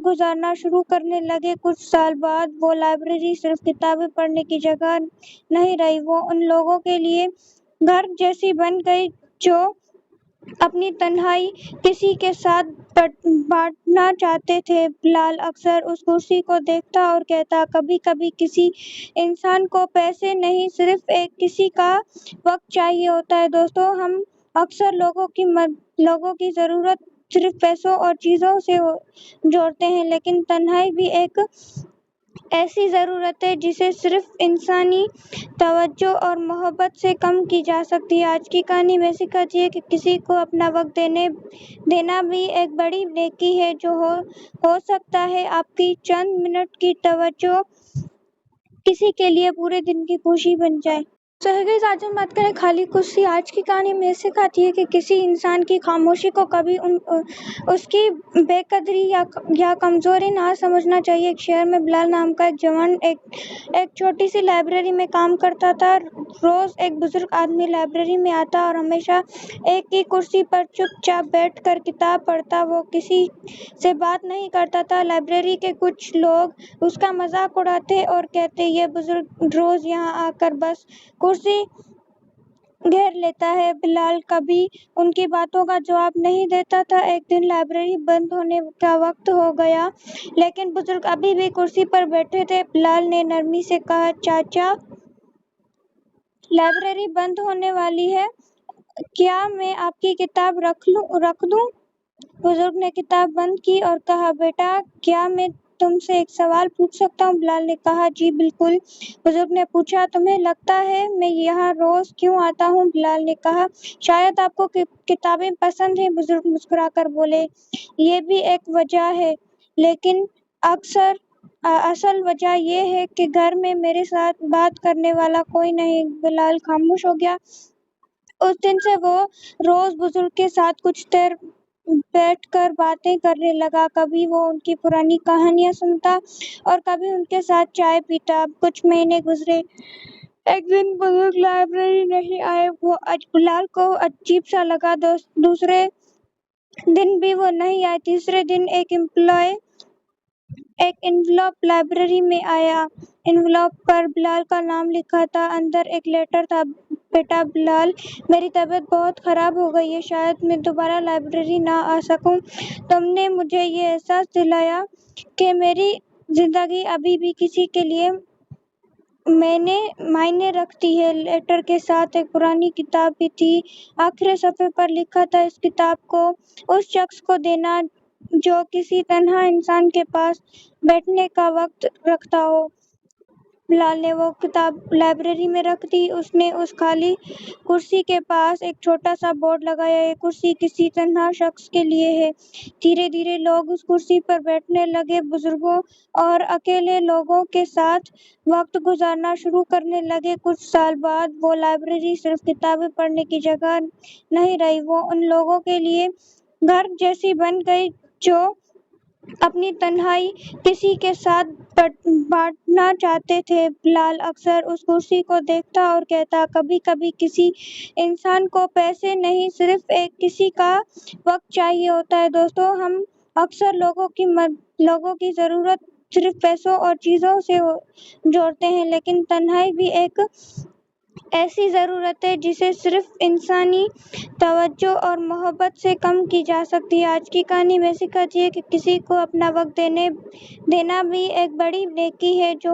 گزارنا شروع کرنے لگے۔ کچھ سال بعد وہ لائبریری صرف کتابیں پڑھنے کی جگہ نہیں رہی، وہ ان لوگوں کے لیے گھر جیسی بن گئی جو اپنی تنہائی کسی کے ساتھ بانٹنا چاہتے تھے۔ بلال اکثر اس کرسی کو دیکھتا اور کہتا، کبھی کبھی کسی انسان کو پیسے نہیں، صرف ایک کسی کا وقت چاہیے ہوتا ہے۔ دوستو، ہم اکثر لوگوں کی ضرورت صرف پیسوں اور چیزوں سے جوڑتے ہیں، لیکن تنہائی بھی ایک ایسی ضرورت ہے جسے صرف انسانی توجہ اور محبت سے کم کی جا سکتی ہے۔ آج کی کہانی میں سکھاتی ہے کہ کسی کو اپنا وقت دینا بھی ایک بڑی نیکی ہے، جو ہو سکتا ہے آپ کی چند منٹ کی توجہ کسی کے لیے پورے دن کی خوشی بن جائے۔ گائز، آج ہم بات کریں خالی کرسی۔ آج کی کہانی میں سکھاتی ہے کہ کسی انسان کی خاموشی کو کبھی اس کی بے قدری یا کمزوری نہ سمجھنا چاہیے۔ ایک شہر میں بلال نام کا ایک جوان ایک چھوٹی سی لائبریری میں کام کرتا تھا۔ روز ایک بزرگ آدمی لائبریری میں آتا اور ہمیشہ ایک ہی کرسی پر چپ چاپ بیٹھ کر کتاب پڑھتا۔ وہ کسی سے بات نہیں کرتا تھا۔ لائبریری کے کچھ لوگ اس کا مذاق اڑاتے اور کہتے، یہ بزرگ روز یہاں آ کر بس کرسی گھیر لیتا ہے۔ بلال کبھی ان کی باتوں کا جواب نہیں دیتا تھا۔ ایک دن لائبریری بند ہونے کا وقت ہو گیا، لیکن بزرگ ابھی بھی کرسی پر بیٹھے تھے۔ بلال نے نرمی سے کہا، چاچا، لائبریری بند ہونے والی ہے، کیا میں آپ کی کتاب رکھ دوں؟ بزرگ نے کتاب بند کی اور کہا، بیٹا، کیا میں تم سے ایک سوال پوچھ سکتا ہوں؟ بلال نے کہا، جی بالکل۔ بزرگ نے پوچھا، تمہیں لگتا ہے میں یہاں روز کیوں آتا ہوں؟ بلال نے کہا، شاید آپ کو کتابیں پسند ہیں۔ بزرگ مسکرا کر بولے، یہ بھی ایک وجہ ہے، لیکن اصل وجہ یہ ہے کہ گھر میں میرے ساتھ بات کرنے والا کوئی نہیں۔ بلال خاموش ہو گیا۔ اس دن سے وہ روز بزرگ کے ساتھ کچھ دیر بیٹھ کر باتیں کرنے لگا۔ کبھی وہ ان کی پرانی کہانیاں سنتا اور کبھی ان کے ساتھ چائے پیتا۔ کچھ مہینے گزرے۔ ایک دن بزرگ لائبریری نہیں آئے۔ وہ بلال کو عجیب سا لگا۔ دوسرے دن بھی وہ نہیں آئے۔ تیسرے دن ایک انویلوپ لائبریری میں آیا۔ انویلوپ پر بلال کا نام لکھا تھا۔ اندر ایک لیٹر تھا، بیٹا بلال، میری طبیعت بہت خراب ہو گئی ہے، شاید میں دوبارہ لائبریری نہ آ سکوں۔ تم نے مجھے یہ احساس دلایا کہ میری زندگی ابھی بھی کسی کے لیے معنی رکھتی ہے۔ لیٹر کے ساتھ ایک پرانی کتاب بھی تھی۔ آخری صفحے پر لکھا تھا، اس کتاب کو اس شخص کو دینا جو کسی تنہا انسان کے پاس بیٹھنے کا وقت رکھتا ہو۔ بلال نے وہ کتاب لائبریری میں رکھ دی۔ اس نے اس خالی کرسی کے پاس ایک چھوٹا سا بورڈ لگایا، یہ کرسی کسی تنہا شخص کے لیے ہے۔ دھیرے دھیرے لوگ اس کرسی پر بیٹھنے لگے، بزرگوں اور اکیلے لوگوں کے ساتھ وقت گزارنا شروع کرنے لگے۔ کچھ سال بعد وہ لائبریری صرف کتابیں پڑھنے کی جگہ نہیں رہی، وہ ان لوگوں کے لیے گھر جیسی بن گئی جو اپنی تنہائی کسی کے ساتھ بانٹنا چاہتے تھے۔ بلال اکثر اس کرسی کو دیکھتا اور کہتا، کبھی کبھی کسی انسان کو پیسے نہیں، صرف ایک کسی کا وقت چاہیے ہوتا ہے۔ دوستو، ہم اکثر لوگوں کی ضرورت صرف پیسوں اور چیزوں سے جوڑتے ہیں، لیکن تنہائی بھی ایک ایسی ضرورت ہے جسے صرف انسانی توجہ اور محبت سے کم کی جا سکتی ہے۔ آج کی کہانی میں سکھاتی ہے کہ کسی کو اپنا وقت دینا بھی ایک بڑی نیکی ہے، جو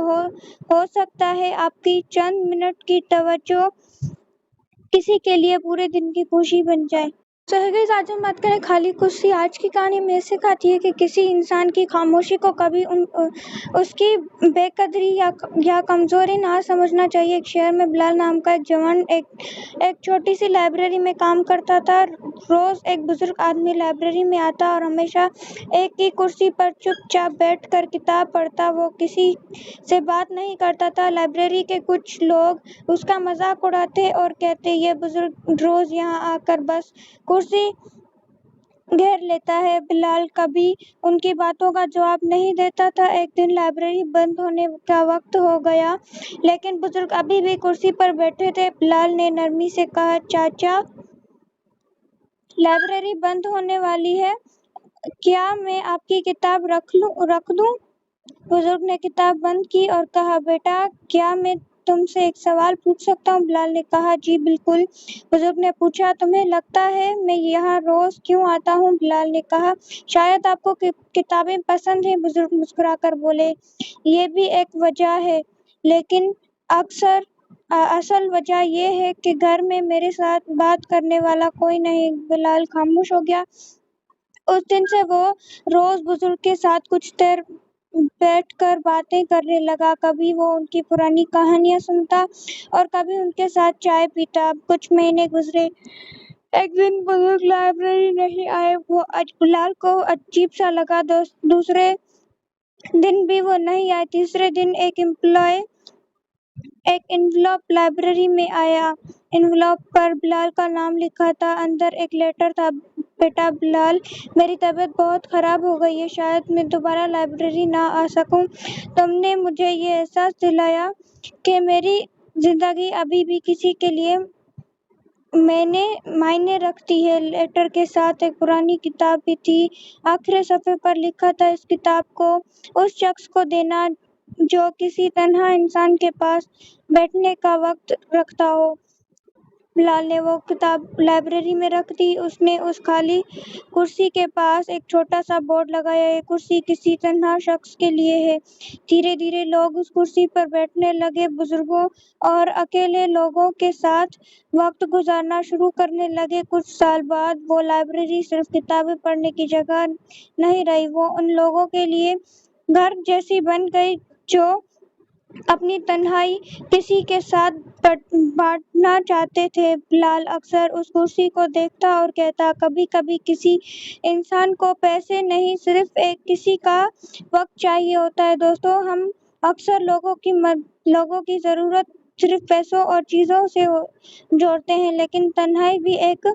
ہو سکتا ہے آپ کی چند منٹ کی توجہ کسی کے لیے پورے دن کی خوشی بن جائے۔ گائز، آج ہم بات کریں خالی کرسی۔ آج کی کہانی میں سکھاتی ہے کہ کسی انسان کی خاموشی کو کبھی اس کی بے قدری یا کمزوری نہ سمجھنا چاہیے۔ ایک شہر میں بلال نام کا ایک جوان ایک چھوٹی سی لائبریری میں کام کرتا تھا۔ روز ایک بزرگ آدمی لائبریری میں آتا اور ہمیشہ ایک ہی کرسی پر چپ چاپ بیٹھ کر کتاب پڑھتا۔ وہ کسی سے بات نہیں کرتا تھا۔ لائبریری کے کچھ لوگ اس کا مذاق اڑاتے اور کہتے، یہ بزرگ روز یہاں آ کر بس کرسی گھیر لیتا ہے۔ بلال کبھی ان کی باتوں کا جواب نہیں دیتا تھا۔ ایک دن لائبریری بند ہونے کا وقت ہو گیا، لیکن بزرگ ابھی بھی کرسی پر بیٹھے تھے۔ بلال نے نرمی سے کہا، چاچا، لائبریری بند ہونے والی ہے، کیا میں آپ کی کتاب رکھ دوں؟ بزرگ نے کتاب بند کی اور کہا، بیٹا کیا میں تم سے ایک سوال پوچھ سکتا ہوں؟ بلال نے کہا، جی بالکل۔ بزرگ نے پوچھا، تمہیں لگتا ہے میں یہاں روز کیوں آتا ہوں؟ بلال نے کہا، شاید آپ کو کتابیں پسند ہیں۔ بزرگ مسکرا کر بولے، یہ بھی ایک وجہ ہے، لیکن اصل وجہ یہ ہے کہ گھر میں میرے ساتھ بات کرنے والا کوئی نہیں۔ بلال خاموش ہو گیا۔ اس دن سے وہ روز بزرگ کے ساتھ کچھ دیر بیٹھ کر باتیں کرنے لگا۔ کبھی وہ ان کی پرانی کہانیاں سنتا اور کبھی ان کے ساتھ چائے پیتا۔ کچھ مہینے گزرے۔ ایک دن بزرگ لائبریری نہیں آئے۔ وہ بلال کو عجیب سا لگا۔ دوسرے دن بھی وہ نہیں آئے۔ تیسرے دن ایک انویلوپ لائبریری میں آیا۔ انویلوپ پر بلال کا نام لکھا تھا۔ اندر ایک لیٹر تھا، بیٹا بلال، میری طبیعت بہت خراب ہو گئی ہے، شاید میں دوبارہ لائبریری نہ آ سکوں۔ تم نے مجھے یہ احساس دلایا کہ میری زندگی ابھی بھی کسی کے لیے معنی رکھتی ہے۔ لیٹر کے ساتھ ایک پرانی کتاب بھی تھی۔ آخری صفحے پر لکھا تھا، اس کتاب کو اس شخص کو دینا جو کسی تنہا انسان کے پاس بیٹھنے کا وقت رکھتا ہو۔ بلال نے وہ کتاب لائبریری میں رکھ دی۔ اس نے اس خالی کرسی کے پاس ایک چھوٹا سا بورڈ لگایا، یہ کرسی کسی تنہا شخص کے لیے ہے۔ دھیرے دھیرے لوگ اس کرسی پر بیٹھنے لگے، بزرگوں اور اکیلے لوگوں کے ساتھ وقت گزارنا شروع کرنے لگے۔ کچھ سال بعد وہ لائبریری صرف کتابیں پڑھنے کی جگہ نہیں رہی، وہ ان لوگوں کے لیے گھر جیسی بن گئی جو اپنی تنہائی کسی کے ساتھ بانٹنا چاہتے تھے۔ بلال اکثر اس کرسی کو دیکھتا اور کہتا، کبھی کبھی کسی انسان کو پیسے نہیں، صرف کسی کا وقت چاہیے ہوتا ہے۔ دوستو، ہم اکثر لوگوں کی ضرورت صرف پیسوں اور چیزوں سے جوڑتے ہیں، لیکن تنہائی بھی ایک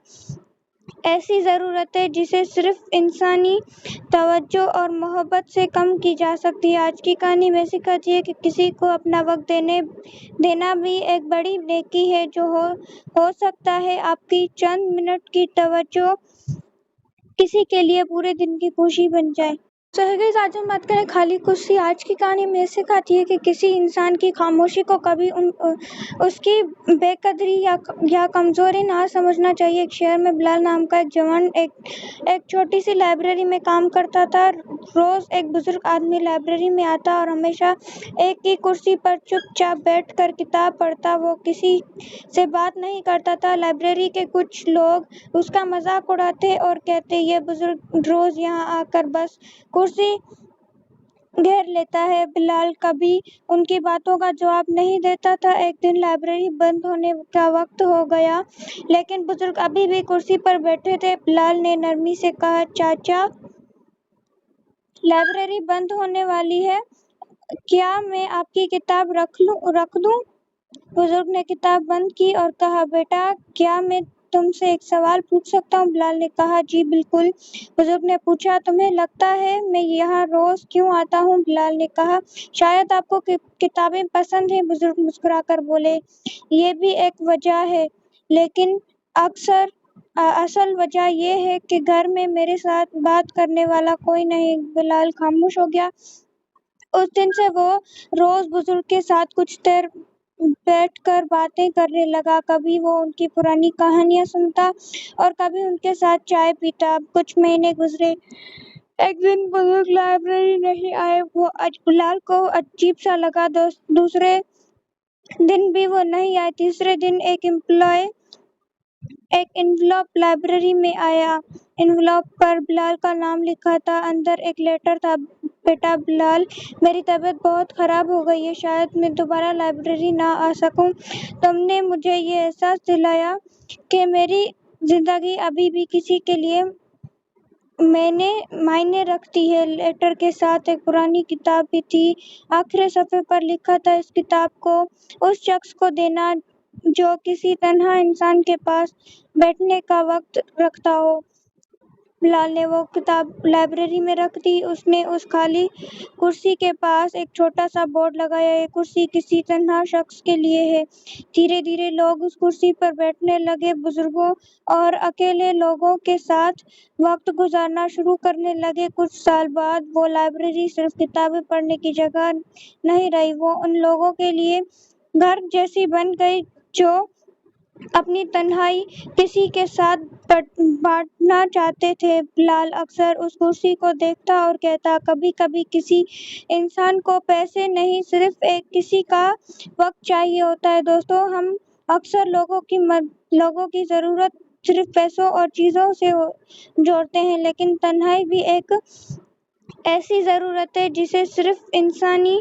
ایسی ضرورت ہے جسے صرف انسانی توجہ اور محبت سے کم کی جا سکتی ہے۔ آج کی کہانی ہمیں سکھاتی ہے کہ کسی کو اپنا وقت دینا بھی ایک بڑی نیکی ہے، جو ہو سکتا ہے آپ کی چند منٹ کی توجہ کسی کے لیے پورے دن کی خوشی بن جائے۔ گائز، آج ہم بات کریں خالی کرسی۔ آج کی کہانی ہمیں سکھاتی ہے کہ کسی انسان کی خاموشی کو کبھی اس کی بے قدری یا کمزوری نہ سمجھنا چاہیے۔ ایک شہر میں بلال نام کا ایک جوان ایک چھوٹی سی لائبریری میں کام کرتا تھا۔ روز ایک بزرگ آدمی لائبریری میں آتا اور ہمیشہ ایک ہی کرسی پر چپ چاپ بیٹھ کر کتاب پڑھتا۔ وہ کسی سے بات نہیں کرتا تھا۔ لائبریری کے کچھ لوگ اس کا مذاق اڑاتے اور کہتے، یہ بزرگ روز یہاں آ کر بس کرسی گھیر لیتا ہے۔ بلال کبھی ان کی باتوں کا جواب نہیں دیتا تھا۔ ایک دن لائبریری بند ہونے کا وقت ہو گیا، لیکن بزرگ ابھی بھی کرسی پر بیٹھے تھے۔ بلال نے نرمی سے کہا، چاچا، لائبریری بند ہونے والی ہے، کیا میں آپ کی کتاب رکھ دوں؟ بزرگ نے کتاب بند کی اور کہا، بیٹا کیا میں تم سے ایک سوال پوچھ سکتا ہوں؟ بلال نے کہا، جی بالکل۔ بزرگ نے پوچھا، تمہیں لگتا ہے میں یہاں روز کیوں آتا ہوں؟ بلال نے کہا، شاید آپ کو کتابیں پسند ہیں۔ بزرگ مسکرا کر بولے، یہ بھی ایک وجہ ہے، لیکن اصل وجہ یہ ہے کہ گھر میں میرے ساتھ بات کرنے والا کوئی نہیں۔ بلال خاموش ہو گیا۔ اس دن سے وہ روز بزرگ کے ساتھ کچھ دیر بیٹھ کر باتیں کرنے لگا۔ کبھی وہ ان کی پرانی کہانیاں سنتا اور کبھی ان کے ساتھ چائے پیتا۔ کچھ مہینے گزرے۔ ایک دن بزرگ لائبریری نہیں آئے۔ وہ بلال کو عجیب سا لگا۔ دوسرے دن بھی وہ نہیں آئے۔ تیسرے دن ایک انویلوپ لائبریری میں آیا۔ انویلوپ پر بلال کا نام لکھا تھا۔ اندر ایک لیٹر تھا، بیٹا بلال، میری طبیعت بہت خراب ہو گئی ہے، شاید میں دوبارہ لائبریری نہ آ سکوں۔ تم نے مجھے یہ احساس دلایا کہ میری زندگی ابھی بھی کسی کے لیے معنی رکھتی ہے۔ لیٹر کے ساتھ ایک پرانی کتاب بھی تھی۔ آخری صفحے پر لکھا تھا، اس کتاب کو اس شخص کو دینا جو کسی تنہا انسان کے پاس بیٹھنے کا وقت رکھتا ہو۔ بلال نے وہ کتاب لائبریری میں رکھ دی۔ اس نے اس خالی کرسی کے پاس ایک چھوٹا سا بورڈ لگایا، یہ کرسی کسی تنہا شخص کے لیے ہے۔ دھیرے دھیرے لوگ اس کرسی پر بیٹھنے لگے، بزرگوں اور اکیلے لوگوں کے ساتھ وقت گزارنا شروع کرنے لگے۔ کچھ سال بعد وہ لائبریری صرف کتابیں پڑھنے کی جگہ نہیں رہی، وہ ان لوگوں کے لیے گھر جیسی بن گئی جو اپنی تنہائی کسی کے ساتھ بانٹنا چاہتے تھے۔ بلال اکثر اس کرسی کو دیکھتا اور کہتا، کبھی کبھی کسی انسان کو پیسے نہیں، صرف ایک کسی کا وقت چاہیے ہوتا ہے۔ دوستو، ہم اکثر لوگوں کی ضرورت صرف پیسوں اور چیزوں سے جوڑتے ہیں، لیکن تنہائی بھی ایک ایسی ضرورت ہے جسے صرف انسانی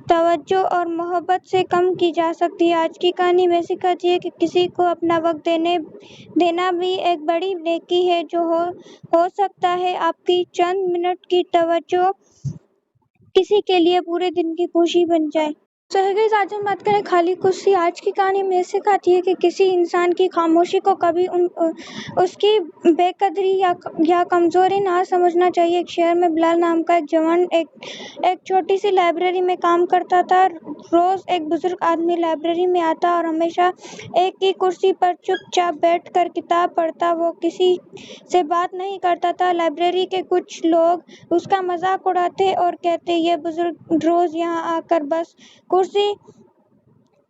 توجہ اور محبت سے کم کی جا سکتی ہے۔ آج کی کہانی میں سکھاتی ہے کہ کسی کو اپنا وقت دینا بھی ایک بڑی نیکی ہے، جو ہو سکتا ہے آپ کی چند منٹ کی توجہ کسی کے لیے پورے دن کی خوشی بن جائے۔ So hey guys، آج ہم بات کریں خالی کرسی۔ آج کی کہانی میں سکھاتی ہے کہ کسی انسان کی خاموشی کو کبھی اس کی بے قدری یا کمزوری نہ سمجھنا چاہیے۔ ایک شہر میں بلال نام کا ایک جوان ایک چھوٹی سی لائبریری میں کام کرتا تھا۔ روز ایک بزرگ آدمی لائبریری میں آتا اور ہمیشہ ایک ہی کرسی پر چپ چاپ بیٹھ کر کتاب پڑھتا۔ وہ کسی سے بات نہیں کرتا تھا۔ لائبریری کے کچھ لوگ اس کا مذاق اڑاتے اور کہتے، یہ بزرگ روز یہاں آ کر بس کرسی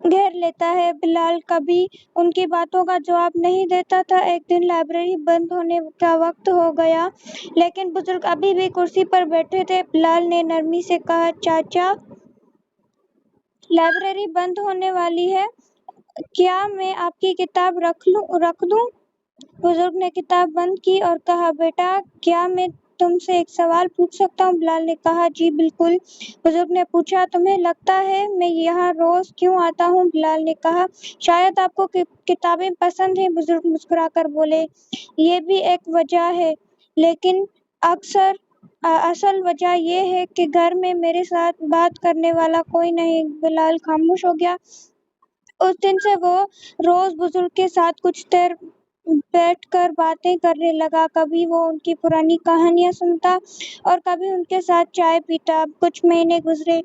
گھیر لیتا ہے۔ بلال کبھی ان کی باتوں کا جواب نہیں دیتا تھا۔ ایک دن لائبریری بند ہونے کا وقت ہو گیا، لیکن بزرگ ابھی بھی کرسی پر بیٹھے تھے۔ بلال نے نرمی سے کہا، چاچا، لائبریری بند ہونے والی ہے، کیا میں آپ کی کتاب رکھ دوں؟ بزرگ نے کتاب بند کی اور کہا، بیٹا، کیا میں تم سے ایک سوال پوچھ سکتا ہوں؟ بلال نے کہا، جی بالکل۔ بزرگ نے پوچھا، تمہیں لگتا ہے میں یہاں روز کیوں آتا ہوں؟ بلال نے کہا، شاید آپ کو کتابیں پسند ہیں۔ بزرگ مسکرا کر بولے، یہ بھی ایک وجہ ہے، لیکن اصل وجہ یہ ہے کہ گھر میں میرے ساتھ بات کرنے والا کوئی نہیں۔ بلال خاموش ہو گیا۔ اس دن سے وہ روز بزرگ کے ساتھ کچھ دیر بیٹھ کر باتیں کرنے لگا۔ کبھی وہ ان کی پرانی کہانیاں سنتا اور کبھی ان کے ساتھ چائے پیتا۔ کچھ مہینے گزرے،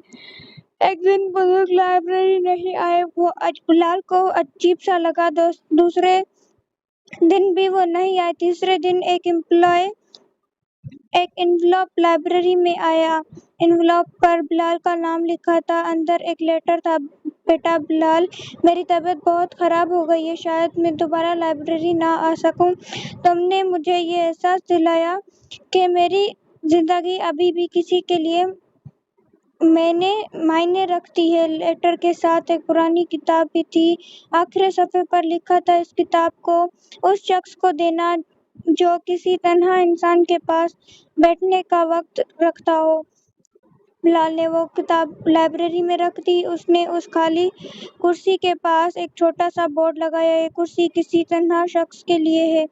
ایک دن بزرگ لائبریری نہیں آئے۔ وہ بلال کو عجیب سا لگا۔ دوسرے دن بھی وہ نہیں آئے۔ تیسرے دن ایک انویلوپ لائبریری میں آیا۔ انویلوپ پر بلال کا نام لکھا تھا۔ اندر ایک لیٹر تھا، بیٹا بلال، میری طبیعت بہت خراب ہو گئی ہے، شاید میں دوبارہ لائبریری نہ آ سکوں۔ تم نے مجھے یہ احساس دلایا کہ میری زندگی ابھی بھی کسی کے لیے معنی رکھتی ہے۔ لیٹر کے ساتھ ایک پرانی کتاب بھی تھی۔ آخری صفحے پر لکھا تھا، اس کتاب کو اس شخص کو دینا جو کسی تنہا انسان کے پاس بیٹھنے کا وقت رکھتا ہو۔ بلال نے وہ کتاب لائبریری میں رکھ دی۔ اس نے اس خالی کرسی کے پاس ایک چھوٹا سا بورڈ لگایا، یہ کرسی کسی تنہا شخص کے لیے ہے۔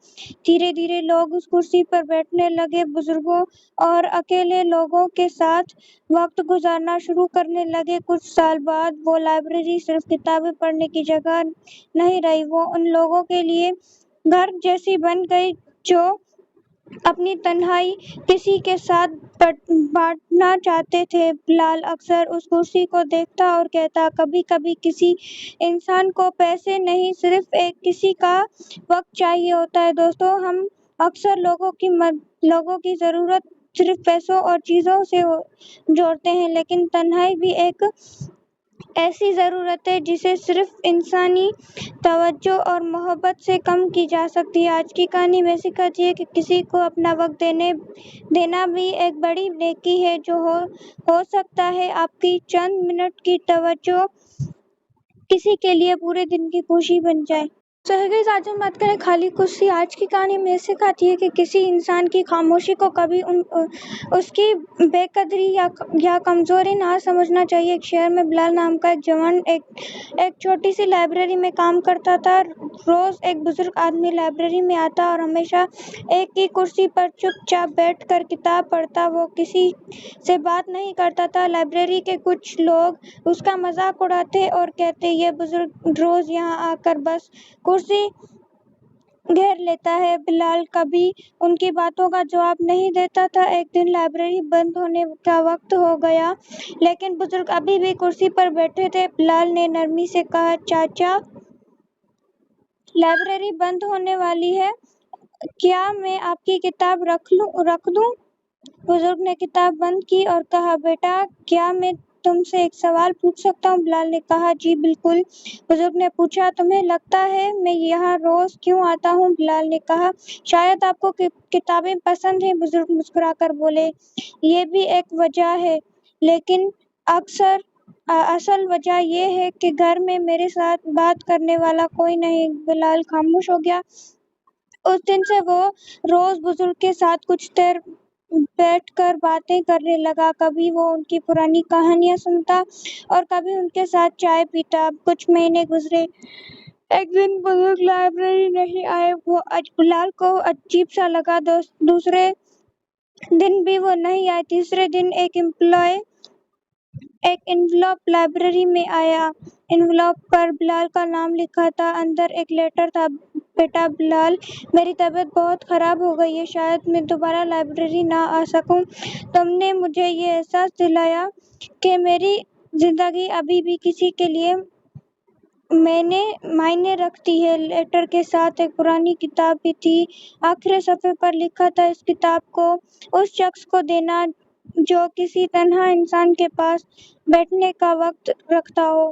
دھیرے دھیرے لوگ اس کرسی پر بیٹھنے لگے، بزرگوں اور اکیلے لوگوں کے ساتھ وقت گزارنا شروع کرنے لگے۔ کچھ سال بعد وہ لائبریری صرف کتابیں پڑھنے کی جگہ نہیں رہی، وہ ان لوگوں کے لیے گھر جیسی بن گئی جو اپنی تنہائی کسی کے ساتھ بانٹنا چاہتے تھے۔ بلال اکثر اس کرسی کو دیکھتا اور کہتا، کبھی کبھی کسی انسان کو پیسے نہیں، صرف ایک کسی کا وقت چاہیے ہوتا ہے۔ دوستو، ہم اکثر لوگوں کی ضرورت صرف پیسوں اور چیزوں سے جوڑتے ہیں، لیکن تنہائی بھی ایک ایسی ضرورت ہے جسے صرف انسانی توجہ اور محبت سے کم کی جا سکتی ہے۔ آج کی کہانی میں سکھاتی ہے کہ کسی کو اپنا وقت دینا بھی ایک بڑی نیکی ہے، جو ہو سکتا ہے آپ کی چند منٹ کی توجہ کسی کے لیے پورے دن کی خوشی بن جائے۔ So hey guys، آج ہم بات کریں خالی کرسی۔ آج کی کہانی میں سکھاتی ہے کہ کسی انسان کی خاموشی کو کبھی اس کی بے قدری یا کمزوری نہ سمجھنا چاہیے۔ ایک شہر میں بلال نام کا ایک جوان ایک چھوٹی سی لائبریری میں کام کرتا تھا۔ روز ایک بزرگ آدمی لائبریری میں آتا اور ہمیشہ ایک ہی کرسی پر چپ چاپ بیٹھ کر کتاب پڑھتا۔ وہ کسی سے بات نہیں کرتا تھا۔ لائبریری کے کچھ لوگ اس کا مذاق اڑاتے اور کہتے، یہ بزرگ روز یہاں آ کر بس کرسی گھیر لیتا ہے۔ بلال کبھی ان کی باتوں کا جواب نہیں دیتا تھا۔ ایک دن لائبریری بند ہونے کا وقت ہو گیا لیکن بزرگ ابھی بھی کرسی پر بیٹھے تھے۔ بلال نے نرمی سے کہا، چاچا، لائبریری بند ہونے والی ہے، کیا میں آپ کی کتاب رکھ دوں؟ بزرگ نے کتاب بند کی اور کہا، بیٹا، کیا میں تم سے ایک سوال پوچھ سکتا ہوں؟ بلال نے کہا، جی بالکل۔ بزرگ نے پوچھا، تمہیں لگتا ہے میں یہاں روز کیوں آتا ہوں؟ بلال نے کہا، شاید آپ کو کتابیں پسند ہیں۔ بزرگ مسکرا کر بولے، یہ بھی ایک وجہ ہے، لیکن اصل وجہ یہ ہے کہ گھر میں میرے ساتھ بات کرنے والا کوئی نہیں۔ بلال خاموش ہو گیا۔ اس دن سے وہ روز بزرگ کے ساتھ کچھ دیر بیٹھ کر باتیں کرنے لگا۔ کبھی وہ ان کی پرانی کہانیاں سنتا اور کبھی ان کے ساتھ چائے پیتا۔ کچھ مہینے گزرے۔ ایک دن بزرگ لائبریری نہیں آئے۔ وہ بلال کو عجیب سا لگا۔ دوسرے دن بھی وہ نہیں آئے۔ تیسرے دن ایک انویلوپ لائبریری میں آیا۔ انویلوپ پر بلال کا نام لکھا تھا۔ اندر ایک لیٹر تھا، بیٹا بلال، میری طبیعت بہت خراب ہو گئی ہے، شاید میں دوبارہ لائبریری نہ آ سکوں۔ تم نے مجھے یہ احساس دلایا کہ میری زندگی ابھی بھی کسی کے لیے معنی رکھتی ہے۔ لیٹر کے ساتھ ایک پرانی کتاب بھی تھی۔ آخری صفحے پر لکھا تھا، اس کتاب کو اس شخص کو دینا جو کسی تنہا انسان کے پاس بیٹھنے کا وقت رکھتا ہو۔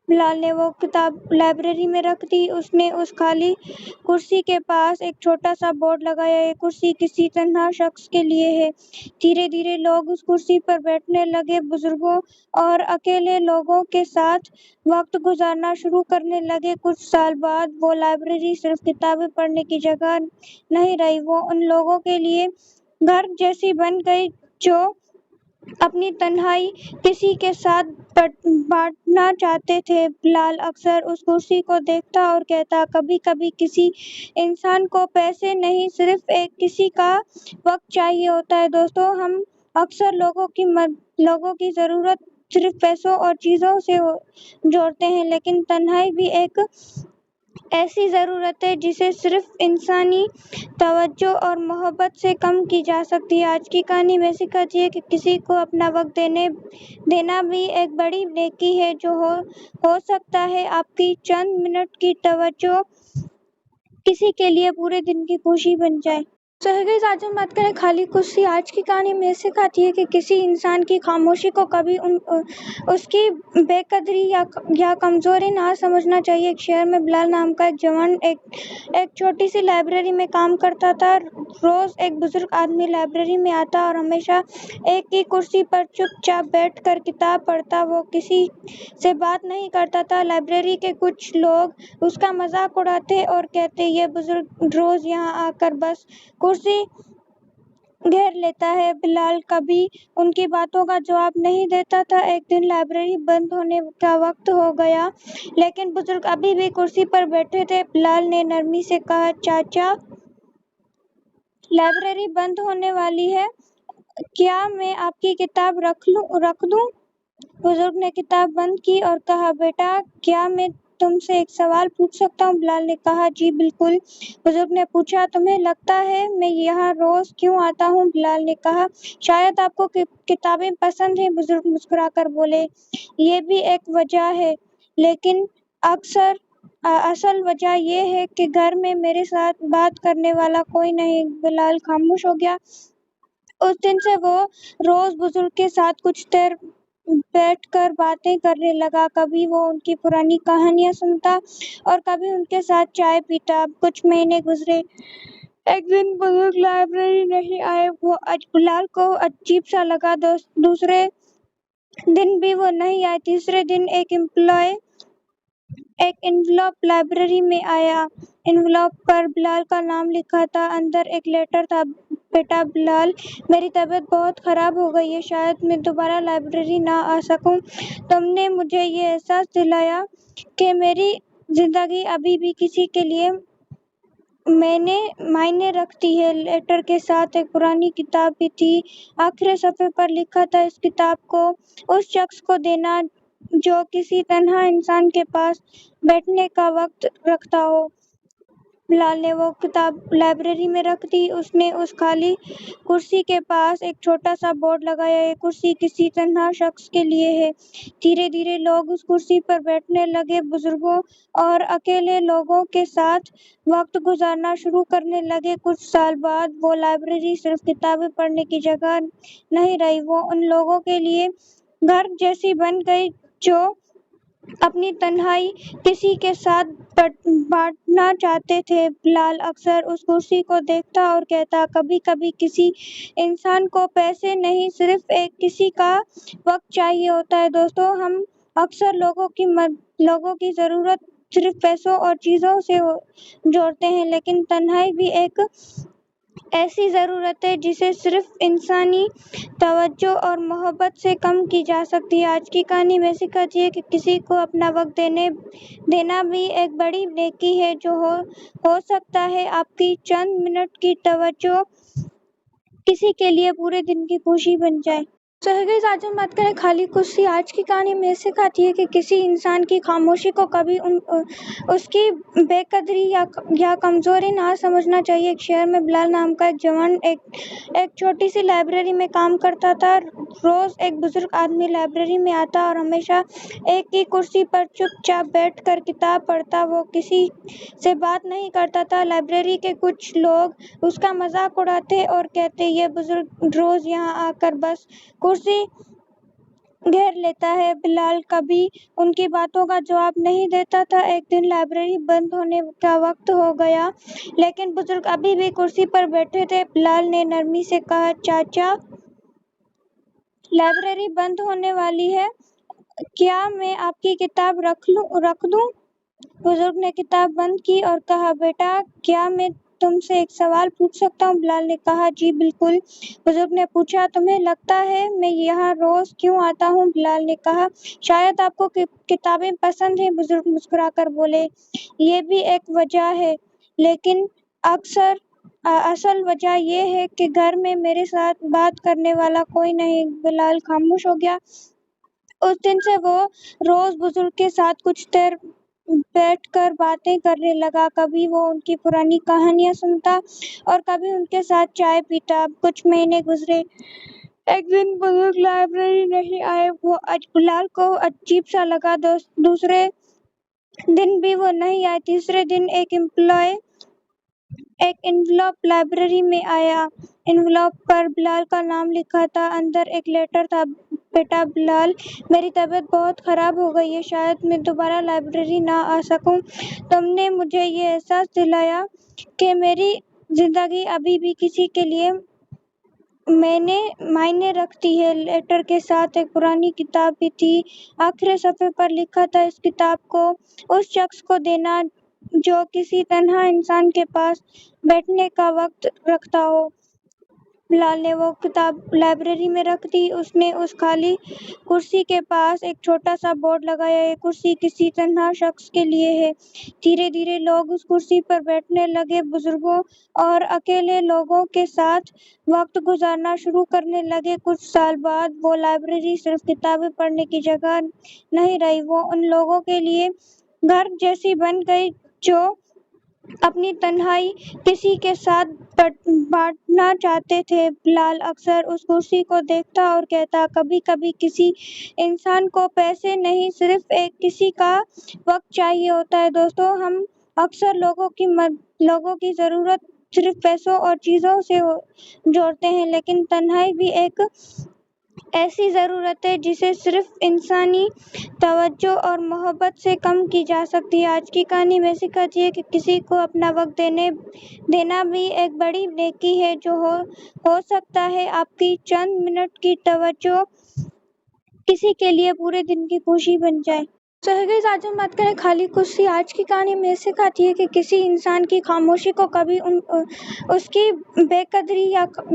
بلال نے وہ کتاب لائبریری میں رکھ دی۔ اس نے اس خالی کرسی کے پاس ایک چھوٹا سا بورڈ لگایا، یہ کرسی کسی تنہا شخص کے لیے ہے۔ دھیرے دھیرے لوگ اس کرسی پر بیٹھنے لگے، بزرگوں اور اکیلے لوگوں کے ساتھ وقت گزارنا شروع کرنے لگے۔ کچھ سال بعد وہ لائبریری صرف کتابیں پڑھنے کی جگہ نہیں رہی، وہ ان لوگوں کے لیے گھر جیسی بن گئی جو اپنی تنہائی کسی کے ساتھ بانٹنا چاہتے تھے۔ بلال اکثر اس کرسی کو دیکھتا اور کہتا، کبھی کبھی کسی انسان کو پیسے نہیں، صرف کسی کا وقت چاہیے ہوتا ہے۔ دوستو، ہم اکثر لوگوں کی ضرورت صرف پیسوں اور چیزوں سے جوڑتے ہیں، لیکن تنہائی بھی ایک ایسی ضرورت ہے جسے صرف انسانی توجہ اور محبت سے کم کی جا سکتی ہے۔ آج کی کہانی میں سکھاتی ہے کہ کسی کو اپنا وقت دینا بھی ایک بڑی نیکی ہے۔ جو ہو سکتا ہے آپ کی چند منٹ کی توجہ کسی کے لیے پورے دن کی خوشی بن جائے۔ گائز، آج ہم بات کریں خالی کرسی۔ آج کی کہانی میں سکھاتی ہے کہ کسی انسان کی خاموشی کو کبھی اس کی بے قدری یا کمزوری نہ سمجھنا چاہیے۔ ایک شہر میں بلال نام کا ایک جوان ایک چھوٹی سی لائبریری میں کام کرتا تھا۔ روز ایک بزرگ آدمی لائبریری میں آتا اور ہمیشہ ایک ہی کرسی پر چپ چاپ بیٹھ کر کتاب پڑھتا۔ وہ کسی سے بات نہیں کرتا تھا۔ لائبریری کے کچھ لوگ اس کا مذاق اڑاتے اور کہتے، یہ بزرگ روز یہاں آ کر بس کرسی گھیر لیتا ہے۔ بلال کبھی ان کی باتوں کا جواب نہیں دیتا تھا۔ ایک دن لائبریری بند ہونے کا وقت ہو گیا لیکن بزرگ ابھی بھی کرسی پر بیٹھے تھے۔ بلال نے نرمی سے کہا، چاچا، لائبریری بند ہونے والی ہے، کیا میں آپ کی کتاب رکھ دوں؟ بزرگ نے کتاب بند کی اور کہا، بیٹا، کیا میں تم سے ایک سوال پوچھ سکتا ہوں؟ بلال نے کہا، جی بالکل۔ بزرگ نے پوچھا، تمہیں لگتا ہے میں یہاں روز کیوں آتا ہوں؟ بلال نے کہا، شاید آپ کو کتابیں پسند ہیں۔ بزرگ مسکرا کر بولے، یہ بھی ایک وجہ ہے، لیکن اصل وجہ یہ ہے کہ گھر میں میرے ساتھ بات کرنے والا کوئی نہیں۔ بلال خاموش ہو گیا۔ اس دن سے وہ روز بزرگ کے ساتھ کچھ دیر بیٹھ کر باتیں کرنے لگا۔ کبھی وہ ان کی پرانی کہانیاں سنتا اور کبھی ان کے ساتھ چائے پیتا۔ کچھ مہینے گزرے۔ ایک دن بزرگ لائبریری نہیں آئے۔ وہ بلال کو عجیب سا لگا۔ دوسرے دن بھی وہ نہیں آئے۔ تیسرے دن ایک انویلوپ لائبریری میں آیا۔ انویلوپ پر بلال کا نام لکھا تھا۔ اندر ایک لیٹر تھا، بیٹا بلال، میری طبیعت بہت خراب ہو گئی ہے، شاید میں دوبارہ لائبریری نہ آ سکوں۔ تم نے مجھے یہ احساس دلایا کہ میری زندگی ابھی بھی کسی کے لیے معنی رکھتی ہے۔ لیٹر کے ساتھ ایک پرانی کتاب بھی تھی۔ آخری صفحے پر لکھا تھا، اس کتاب کو اس شخص کو دینا جو کسی تنہا انسان کے پاس بیٹھنے کا وقت رکھتا ہو۔ بلال نے وہ کتاب لائبریری میں رکھ دی۔ اس نے اس خالی کرسی کے پاس ایک چھوٹا سا بورڈ لگایا، یہ کرسی کسی تنہا شخص کے لیے ہے۔ دھیرے دھیرے لوگ اس کرسی پر بیٹھنے لگے، بزرگوں اور اکیلے لوگوں کے ساتھ وقت گزارنا شروع کرنے لگے۔ کچھ سال بعد وہ لائبریری صرف کتابیں پڑھنے کی جگہ نہیں رہی، وہ ان لوگوں کے لیے گھر جیسی بن گئی جو اپنی تنہائی کسی کے ساتھ بانٹنا چاہتے تھے۔ بلال اکثر اس کرسی کو دیکھتا اور کہتا، کبھی کبھی کسی انسان کو پیسے نہیں، صرف ایک کسی کا وقت چاہیے ہوتا ہے۔ دوستو، ہم اکثر لوگوں کی ضرورت صرف پیسوں اور چیزوں سے جوڑتے ہیں، لیکن تنہائی بھی ایک ایسی ضرورت ہے جسے صرف انسانی توجہ اور محبت سے کم کی جا سکتی ہے۔ آج کی کہانی میں سکھاتی ہے کہ کسی کو اپنا وقت دینا بھی ایک بڑی نیکی ہے، جو ہو سکتا ہے آپ کی چند منٹ کی توجہ کسی کے لیے پورے دن کی خوشی بن جائے۔ گائز، آج ہم بات کریں خالی کرسی۔ آج کی کہانی میں سکھاتی ہے کہ کسی انسان کی خاموشی کو کبھی اس کی بے قدری یا کمزوری نہ سمجھنا چاہیے۔ ایک شہر میں بلال نام کا ایک جوان ایک چھوٹی سی لائبریری میں کام کرتا تھا۔ روز ایک بزرگ آدمی لائبریری میں آتا اور ہمیشہ ایک ہی کرسی پر چپ چاپ بیٹھ کر کتاب پڑھتا۔ وہ کسی سے بات نہیں کرتا تھا۔ لائبریری کے کچھ لوگ اس کا مذاق اڑاتے اور کہتے، یہ بزرگ روز یہاں آ کر بس کرسی گھیر لیتا ہے۔ بلال کبھی ان کی باتوں کا جواب نہیں دیتا تھا۔ ایک دن لائبریری بند ہونے کا وقت ہو گیا، لیکن بزرگ ابھی بھی کرسی پر بیٹھے تھے۔ بلال نے نرمی سے کہا، چاچا، لائبریری بند ہونے والی ہے، کیا میں آپ کی کتاب رکھ دوں؟ بزرگ نے کتاب بند کی اور کہا، بیٹا، کیا میں تم سے ایک سوال پوچھ سکتا ہوں؟ بلال نے کہا، جی بالکل۔ بزرگ نے پوچھا، تمہیں لگتا ہے میں یہاں روز کیوں آتا ہوں؟ بلال نے کہا، شاید آپ کو کتابیں پسند ہیں۔ بزرگ مسکرا کر بولے، یہ بھی ایک وجہ ہے، لیکن اصل وجہ یہ ہے کہ گھر میں میرے ساتھ بات کرنے والا کوئی نہیں۔ بلال خاموش ہو گیا۔ اس دن سے وہ روز بزرگ کے ساتھ کچھ دیر بیٹھ کر باتیں کرنے لگا۔ کبھی وہ ان کی پرانی کہانیاں سنتا اور کبھی ان کے ساتھ چائے پیتا۔ کچھ مہینے گزرے۔ ایک دن بزرگ لائبریری نہیں آئے۔ بلال کو عجیب سا لگا۔ دوسرے دن بھی وہ نہیں آئے۔ تیسرے دن ایک انویلوپ لائبریری میں آیا۔ انویلوپ پر بلال کا نام لکھا تھا۔ اندر ایک لیٹر تھا، بیٹا بلال، میری طبیعت بہت خراب ہو گئی ہے، شاید میں دوبارہ لائبریری نہ آ سکوں۔ تم نے مجھے یہ احساس دلایا کہ میری زندگی ابھی بھی کسی کے لیے معنی رکھتی ہے۔ لیٹر کے ساتھ ایک پرانی کتاب بھی تھی۔ آخری صفحے پر لکھا تھا، اس کتاب کو اس شخص کو دینا جو کسی تنہا انسان کے پاس بیٹھنے کا وقت رکھتا ہو۔ بلال نے وہ کتاب لائبریری میں رکھ دی۔ اس نے اس خالی کرسی کے پاس ایک چھوٹا سا بورڈ لگایا، یہ کرسی کسی تنہا شخص کے لیے ہے۔ دھیرے دھیرے لوگ اس کرسی پر بیٹھنے لگے، بزرگوں اور اکیلے لوگوں کے ساتھ وقت گزارنا شروع کرنے لگے۔ کچھ سال بعد وہ لائبریری صرف کتابیں پڑھنے کی جگہ نہیں رہی، وہ ان لوگوں کے لیے گھر جیسی بن گئی جو اپنی تنہائی کسی کے ساتھ بانٹنا چاہتے تھے۔ بلال اکثر اس کرسی کو دیکھتا اور کہتا، کبھی کبھی کسی انسان کو پیسے نہیں، صرف ایک کسی کا وقت چاہیے ہوتا ہے۔ دوستو، ہم اکثر لوگوں کی ضرورت صرف پیسوں اور چیزوں سے جوڑتے ہیں، لیکن تنہائی بھی ایک ایسی ضرورت ہے جسے صرف انسانی توجہ اور محبت سے کم کی جا سکتی ہے۔ آج کی کہانی میں سکھاتی ہے کہ کسی کو اپنا وقت دینا بھی ایک بڑی نیکی ہے، جو ہو سکتا ہے آپ کی چند منٹ کی توجہ کسی کے لیے پورے دن کی خوشی بن جائے۔ گائز، آج ہم بات کریں خالی کرسی۔ آج کی کہانی میں سکھاتی ہے کہ کسی انسان کی خاموشی کو کبھی اس کی بے قدری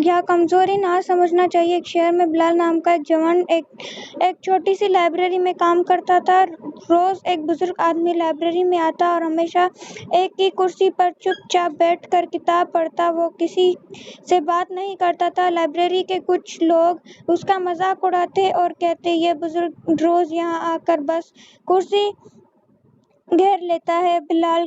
یا کمزوری نہ سمجھنا چاہیے۔ ایک شہر میں بلال نام کا ایک جوان ایک چھوٹی سی لائبریری میں کام کرتا تھا۔ روز ایک بزرگ آدمی لائبریری میں آتا اور ہمیشہ ایک ہی کرسی پر چپ چاپ بیٹھ کر کتاب پڑھتا۔ وہ کسی سے بات نہیں کرتا تھا۔ لائبریری کے کچھ لوگ اس کا مذاق اڑاتے اور کہتے، یہ بزرگ روز یہاں آ کر بس کرسی گھیر لیتا ہے۔ بلال